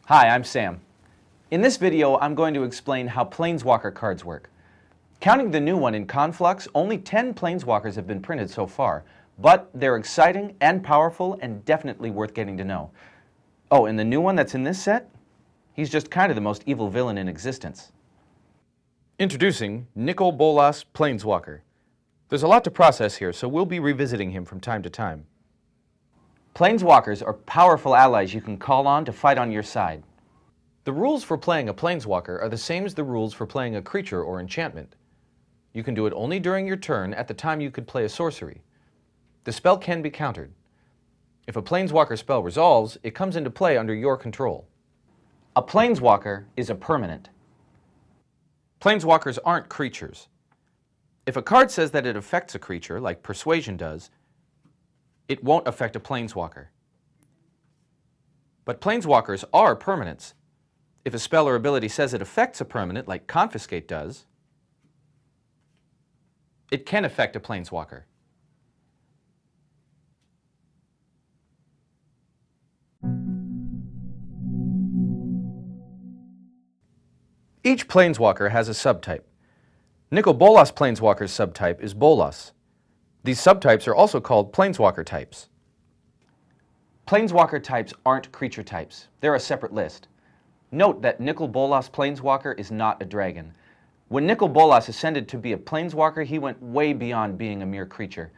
Hi, I'm Sam. In this video, I'm going to explain how Planeswalker cards work. Counting the new one in Conflux, only 10 Planeswalkers have been printed so far, but they're exciting and powerful and definitely worth getting to know. Oh, and the new one that's in this set? He's just kind of the most evil villain in existence. Introducing Nicol Bolas Planeswalker. There's a lot to process here, so we'll be revisiting him from time to time. Planeswalkers are powerful allies you can call on to fight on your side. The rules for playing a Planeswalker are the same as the rules for playing a creature or enchantment. You can do it only during your turn at the time you could play a sorcery. The spell can be countered. If a Planeswalker spell resolves, it comes into play under your control. A Planeswalker is a permanent. Planeswalkers aren't creatures. If a card says that it affects a creature, like Persuasion does, it won't affect a Planeswalker. But Planeswalkers are permanents. If a spell or ability says it affects a permanent, like Confiscate does, it can affect a Planeswalker. Each Planeswalker has a subtype. Nicol Bolas Planeswalker's subtype is Bolas. These subtypes are also called Planeswalker types. Planeswalker types aren't creature types. They're a separate list. Note that Nicol Bolas Planeswalker is not a dragon. When Nicol Bolas ascended to be a Planeswalker, he went way beyond being a mere creature.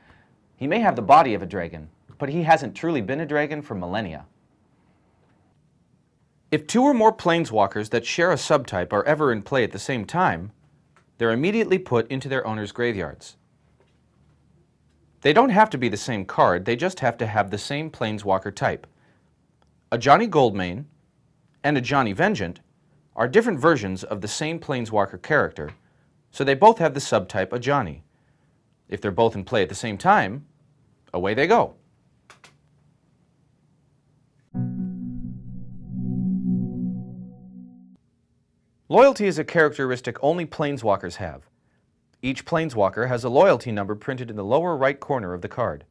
He may have the body of a dragon, but he hasn't truly been a dragon for millennia. If two or more Planeswalkers that share a subtype are ever in play at the same time, they're immediately put into their owners' graveyards. They don't have to be the same card, they just have to have the same Planeswalker type. A Johnny Goldmane and a Johnny Vengeant are different versions of the same Planeswalker character, so they both have the subtype a Johnny. If they're both in play at the same time, away they go. Loyalty is a characteristic only Planeswalkers have. Each Planeswalker has a loyalty number printed in the lower right corner of the card.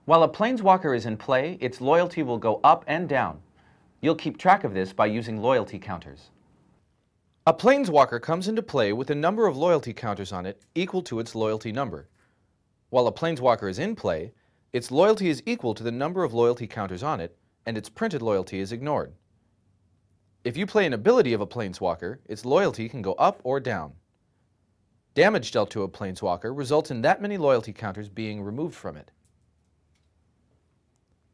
While a Planeswalker is in play, its loyalty will go up and down. You'll keep track of this by using loyalty counters. A Planeswalker comes into play with a number of loyalty counters on it equal to its loyalty number. While a Planeswalker is in play, its loyalty is equal to the number of loyalty counters on it, and its printed loyalty is ignored. If you play an ability of a Planeswalker, its loyalty can go up or down. Damage dealt to a Planeswalker results in that many loyalty counters being removed from it.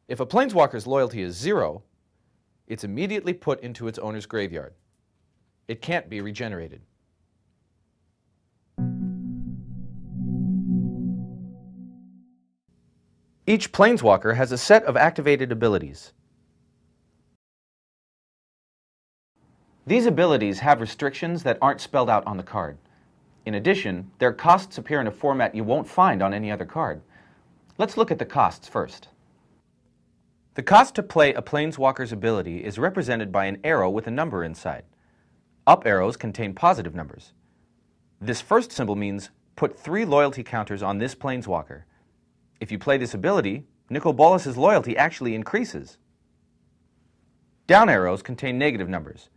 If a Planeswalker's loyalty is 0, it's immediately put into its owner's graveyard. It can't be regenerated. Each Planeswalker has a set of activated abilities. These abilities have restrictions that aren't spelled out on the card. In addition, their costs appear in a format you won't find on any other card. Let's look at the costs first. The cost to play a Planeswalker's ability is represented by an arrow with a number inside. Up arrows contain positive numbers. This first symbol means put 3 loyalty counters on this Planeswalker. If you play this ability, Nicol Bolas's loyalty actually increases. Down arrows contain negative numbers.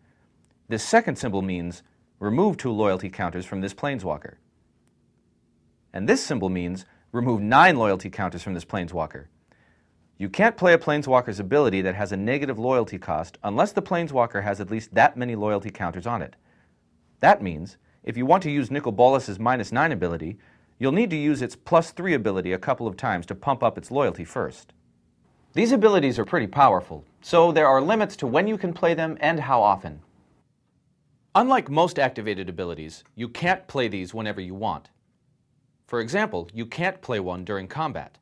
This second symbol means remove 2 loyalty counters from this Planeswalker. And this symbol means remove 9 loyalty counters from this Planeswalker. You can't play a Planeswalker's ability that has a negative loyalty cost unless the Planeswalker has at least that many loyalty counters on it. That means, if you want to use Nicol Bolas's -9 ability, you'll need to use its +3 ability a couple of times to pump up its loyalty first. These abilities are pretty powerful, so there are limits to when you can play them and how often. Unlike most activated abilities, you can't play these whenever you want. For example, you can't play one during combat.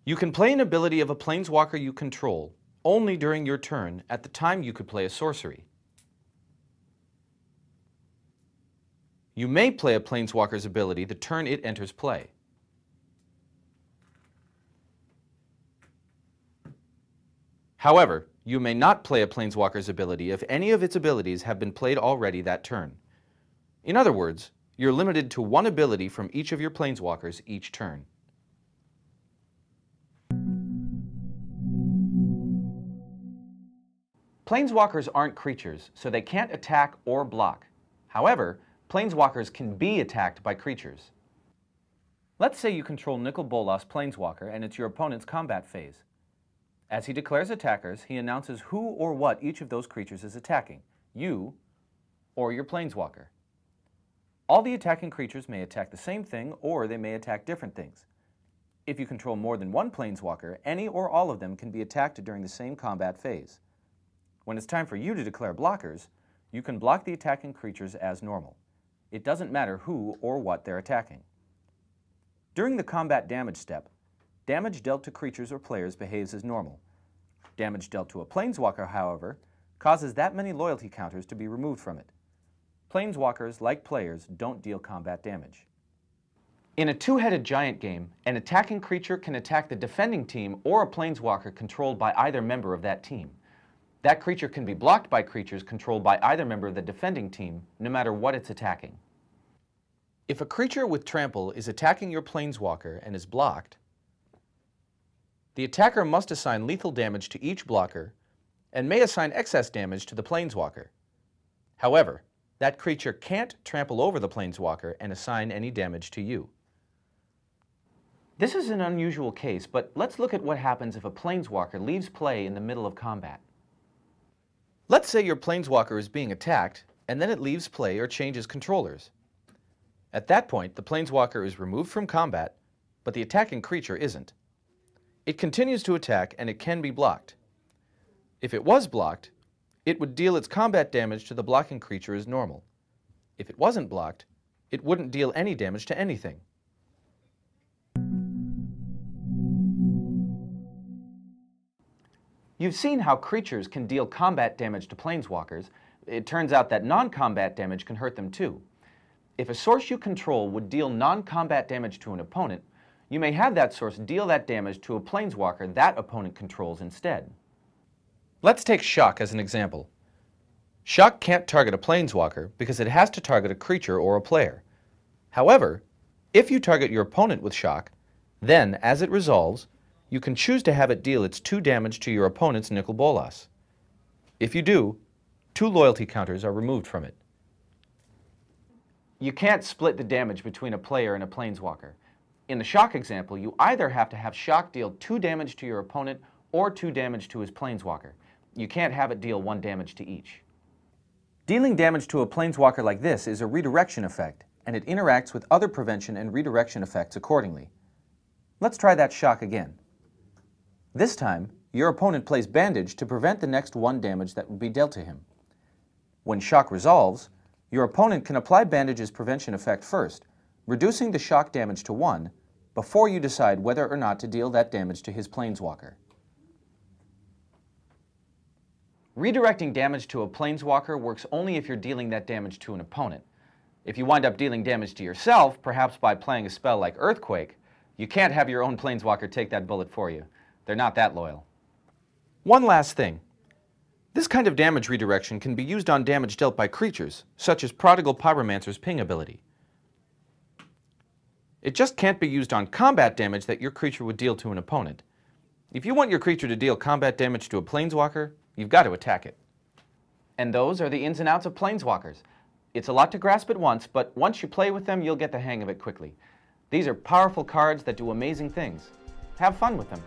You can play an ability of a Planeswalker you control only during your turn at the time you could play a sorcery. You may play a Planeswalker's ability the turn it enters play. However, you may not play a Planeswalker's ability if any of its abilities have been played already that turn. In other words, you're limited to one ability from each of your Planeswalkers each turn. Planeswalkers aren't creatures, so they can't attack or block. However, Planeswalkers can be attacked by creatures. Let's say you control Nicol Bolas Planeswalker and it's your opponent's combat phase. As he declares attackers, he announces who or what each of those creatures is attacking, you or your Planeswalker. All the attacking creatures may attack the same thing or they may attack different things. If you control more than one Planeswalker, any or all of them can be attacked during the same combat phase. When it's time for you to declare blockers, you can block the attacking creatures as normal. It doesn't matter who or what they're attacking. During the combat damage step, damage dealt to creatures or players behaves as normal. Damage dealt to a Planeswalker, however, causes that many loyalty counters to be removed from it. Planeswalkers, like players, don't deal combat damage. In a two-headed giant game, an attacking creature can attack the defending team or a Planeswalker controlled by either member of that team. That creature can be blocked by creatures controlled by either member of the defending team, no matter what it's attacking. If a creature with trample is attacking your Planeswalker and is blocked, the attacker must assign lethal damage to each blocker and may assign excess damage to the Planeswalker. However, that creature can't trample over the Planeswalker and assign any damage to you. This is an unusual case, but let's look at what happens if a Planeswalker leaves play in the middle of combat. Let's say your Planeswalker is being attacked, and then it leaves play or changes controllers. At that point, the Planeswalker is removed from combat, but the attacking creature isn't. It continues to attack, and it can be blocked. If it was blocked, it would deal its combat damage to the blocking creature as normal. If it wasn't blocked, it wouldn't deal any damage to anything. You've seen how creatures can deal combat damage to Planeswalkers. It turns out that non-combat damage can hurt them too. If a source you control would deal non-combat damage to an opponent, you may have that source deal that damage to a Planeswalker that opponent controls instead. Let's take Shock as an example. Shock can't target a Planeswalker because it has to target a creature or a player. However, if you target your opponent with Shock, then, as it resolves, you can choose to have it deal its 2 damage to your opponent's Nicol Bolas. If you do, 2 loyalty counters are removed from it. You can't split the damage between a player and a Planeswalker. In the Shock example, you either have to have Shock deal 2 damage to your opponent or 2 damage to his Planeswalker. You can't have it deal 1 damage to each. Dealing damage to a Planeswalker like this is a redirection effect, and it interacts with other prevention and redirection effects accordingly. Let's try that Shock again. This time, your opponent plays Bandage to prevent the next 1 damage that would be dealt to him. When Shock resolves, your opponent can apply Bandage's prevention effect first, reducing the Shock damage to 1 before you decide whether or not to deal that damage to his Planeswalker. Redirecting damage to a Planeswalker works only if you're dealing that damage to an opponent. If you wind up dealing damage to yourself, perhaps by playing a spell like Earthquake, you can't have your own Planeswalker take that bullet for you. They're not that loyal. One last thing. This kind of damage redirection can be used on damage dealt by creatures, such as Prodigal Pyromancer's ping ability. It just can't be used on combat damage that your creature would deal to an opponent. If you want your creature to deal combat damage to a Planeswalker, you've got to attack it. And those are the ins and outs of Planeswalkers. It's a lot to grasp at once, but once you play with them, you'll get the hang of it quickly. These are powerful cards that do amazing things. Have fun with them.